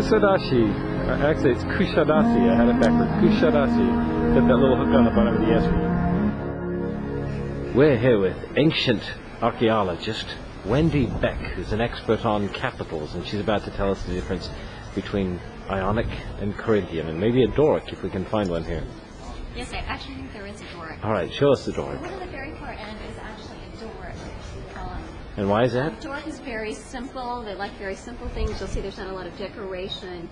Kusadasi. Actually, it's Kusadasi. I had it backward. Kusadasi. Got that little hook on the bottom of the S. We're here with ancient archaeologist Wendy Beck, who's an expert on capitals, and she's about to tell us the difference between Ionic and Corinthian, and maybe a Doric if we can find one here. Yes, I actually think there is a Doric. All right, show us the Doric. The one at the very far end is actually a Doric. And why is that? Doric is very simple. They like very simple things. You'll see there's not a lot of decoration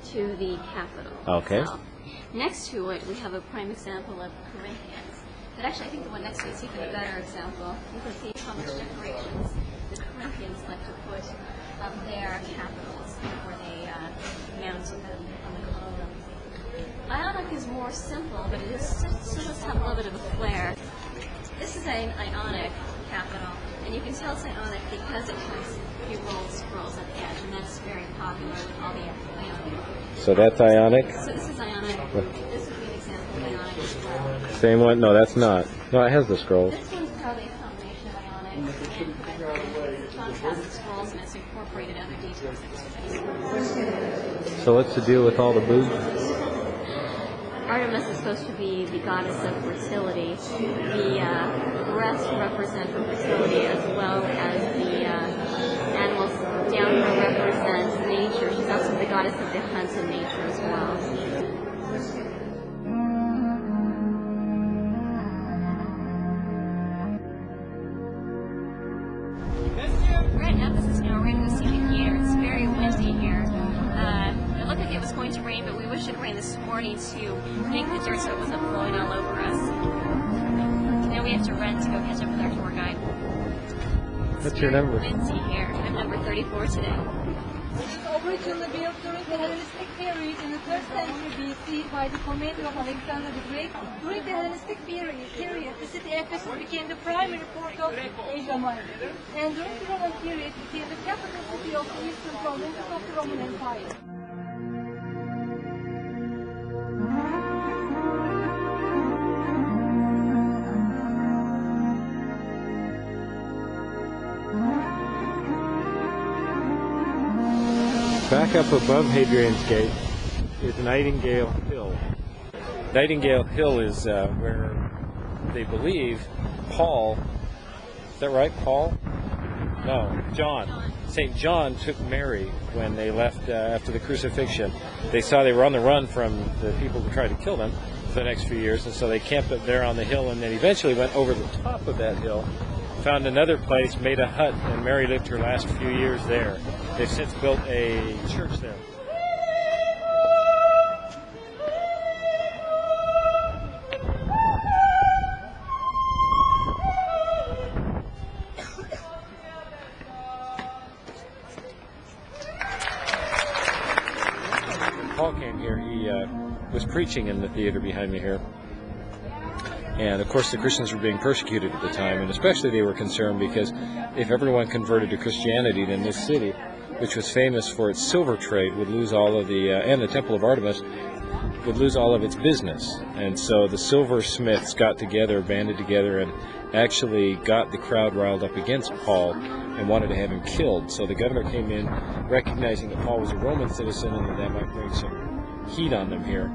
to the capital. Okay. itself. Next to it, we have a prime example of Corinthians. But actually, I think the one next to it is even a better example. You can see how much decorations the Corinthians like to put of their capitals where they mounted them on the columns. Ionic is more simple, but it still does have a little bit of a flair. This is an Ionic capital, and you can tell it's Ionic because it has a few rolled scrolls at the edge, and that's very popular with all the Ionic. So that's Ionic? So this is Ionic. This would be an example of Ionic as well. Same one? No, that's not. No, it has the scrolls. This one's probably a combination of Ionic and Corinthian. Todd has the scrolls, and it's incorporated other details into it. So what's the deal with all the boobs? Artemis is supposed to be the goddess of fertility. The breasts represent her fertility as well as the animals down here represent nature. She's also the goddess of the hunt and nature as well. We're at Ephesus now. We're going to see the theater. It's very windy here. It looked like it was going to rain, but we wish it rained this morning to make the dirt so it wasn't blowing all over us. Now we have to run to go catch up with our tour guide. What's your number? Windy here. I'm number 34 today. It was originally built during the Hellenistic period in the 3rd century BC by the commander of Alexander the Great. During the Hellenistic period, the city Ephesus became the primary port of Asia Minor. And during the Roman period, it became the capital city of the eastern provinces of the Roman Empire. Back up above Hadrian's Gate is Nightingale Hill. Nightingale Hill is where they believe Paul, is that right, Paul? No, John. St. John took Mary when they left after the crucifixion. They saw they were on the run from the people who tried to kill them for the next few years, and so they camped up there on the hill and then eventually went over the top of that hill, found another place, made a hut, and Mary lived her last few years there. They've since built a church there. Paul came here, he was preaching in the theater behind me here. And of course the Christians were being persecuted at the time, and especially they were concerned because if everyone converted to Christianity, then this city, which was famous for its silver trade, would lose all of the, and the Temple of Artemis, would lose all of its business. And so the silversmiths got together, banded together, and actually got the crowd riled up against Paul and wanted to have him killed. So the governor came in, recognizing that Paul was a Roman citizen and that might bring some heat on them here.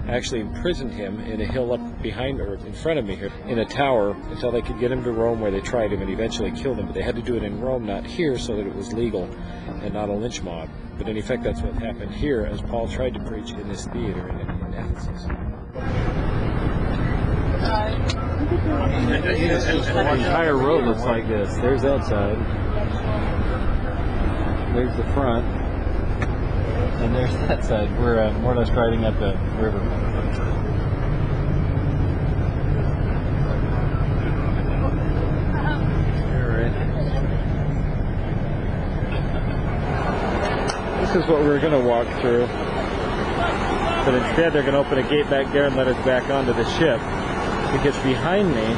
Actually imprisoned him in a hill up behind, or in front of me here, in a tower until they could get him to Rome, where they tried him and eventually killed him. But they had to do it in Rome, not here, so that it was legal and not a lynch mob. But in effect, that's what happened here as Paul tried to preach in this theater in Ephesus. The entire road looks like this. There's that side. There's the front. And there's that side. We're more or less driving up the river. This is what we were going to walk through. But instead they're going to open a gate back there and let us back onto the ship. Because behind me,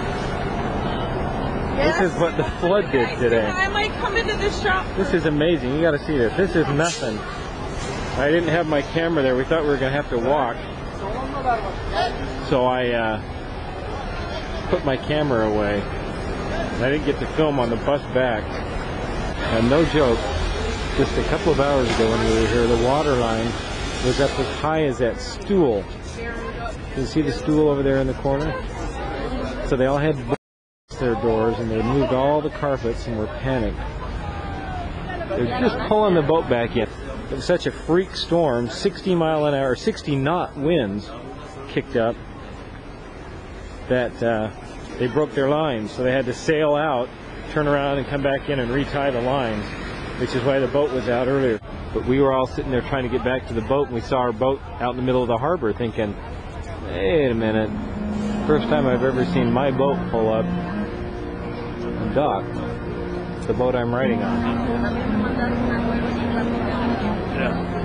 this is what the flood did today. I might come into this shop. This is amazing. You got to see this. This is nothing. I didn't have my camera there. We thought we were going to have to walk. So I put my camera away. I didn't get to film on the bus back. And no joke, Just a couple of hours ago when we were here, the water line was up as high as that stool. You see the stool over there in the corner? So they all had their doors, and they moved all the carpets and were panicked. They're just pulling the boat back in. It was such a freak storm, 60 mile an hour, 60 knot winds kicked up, that they broke their lines. So they had to sail out, turn around and come back in and retie the lines, which is why the boat was out earlier. But we were all sitting there trying to get back to the boat, and we saw our boat out in the middle of the harbor thinking, wait a minute, first time I've ever seen my boat pull up and dock. It's the boat I'm riding on. Yeah.